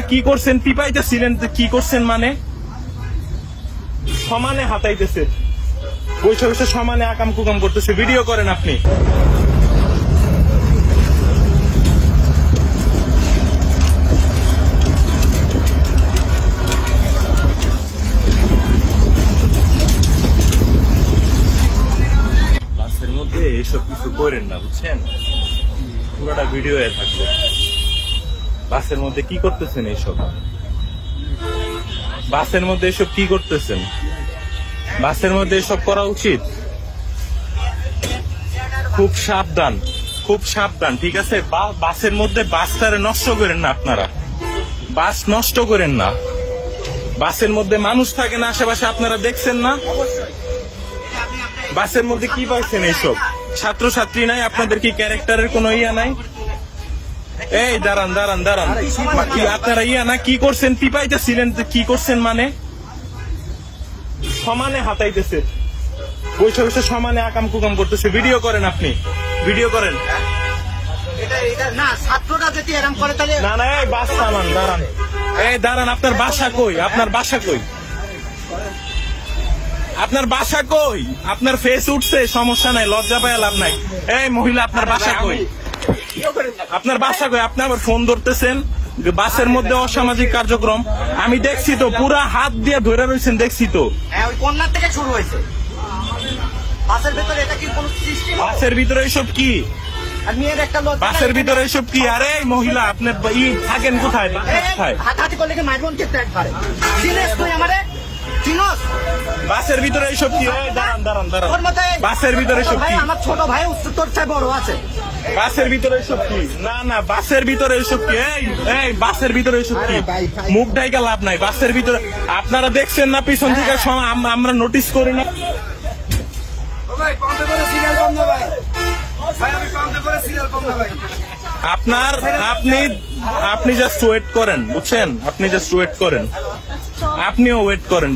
কি করছেন? পিপাইতেছিলেন কি করছেন? মানে সমানে হাতাইতেছে, বসে বসে সমানে আকাম কুকাম করতেছে। ভিডিও করেন আপনি। বাসের মধ্যে এসব কিছু করেন না, বুঝছেন? পুরোটা ভিডিও থাকবে। বাসের মধ্যে কি করতেছেন এইসব? বাসের মধ্যে এসব কি করতেছেন? বাসের মধ্যে এসব করা উচিত? খুব সাবধান, খুব সাবধান, ঠিক আছে? বাসের মধ্যে বাসটারে নষ্ট করেন না আপনারা, বাস নষ্ট করেন না। বাসের মধ্যে মানুষ থাকে না আশেপাশে, আপনারা দেখছেন না? বাসের মধ্যে কি পাইছেন এইসব? ছাত্রছাত্রী নাই? আপনাদের কি ক্যারেক্টারের কোনো ইয়া নাই? এই দাঁড়ান দাঁড়ান দাঁড়ান, আপনারা ইয়া না কি করছেন? পিপাইতেছিলেন কি করছেন? মানে সমানে হাতাইতেছে, বসে বসে সমানে আকাম কুকাম করতেছে। ভিডিও করেন আপনি, ভিডিও করেন। না না, এই বাস থামান, দাঁড়ান, এই দাঁড়ান। আপনার বাসা কই? আপনার বাসা কই? আপনার বাসা কই? আপনার ফেস উঠছে, সমস্যা নাই, লজ্জা পায় লাভ নাই। এই মহিলা, আপনার বাসা কই? আপনার বাসা কই? আপনি আবার ফোন ধরতেছেন। বাসের মধ্যে অসামাজিক কার্যক্রম আমি দেখছি তো, পুরা হাত দিয়ে ধরে রয়েছেন, দেখছি তো। কন্যা থেকে শুরু হয়েছে বাসের ভিতরে। এটা কি কোন সিস্টেম? বাসের ভিতরে এসব কি? বাসের ভিতরে এসব কি? আরে মহিলা, আপনি থাকেন কোথায়? হাতাহাতি করলে কি মারবন কে ট্যাগ পারে? সিরিয়াস তুই আমারে চিনস? বাসের ভিতরে এসব কি? দাঁড়ান দাঁড়ান দাঁড়ান, বাসের ভিতরে এসব কি? আমার ছোট ভাই উত্তর চাই বড় আছে। বাসের ভিতরে এসব কি? না না, বাসের ভিতরে এসব কি? এই বাসের ভিতরে এসব কি? মুখ ঢাইকা লাভ নাই। বাসের ভিতরে আপনারা দেখছেন না পিছন থেকে? আমরা নোটিস করি না? আপনি জাস্ট ওয়েট করেন, বুঝছেন? আপনি জাস্ট ওয়েট করেন, আপনিও ওয়েট করেন।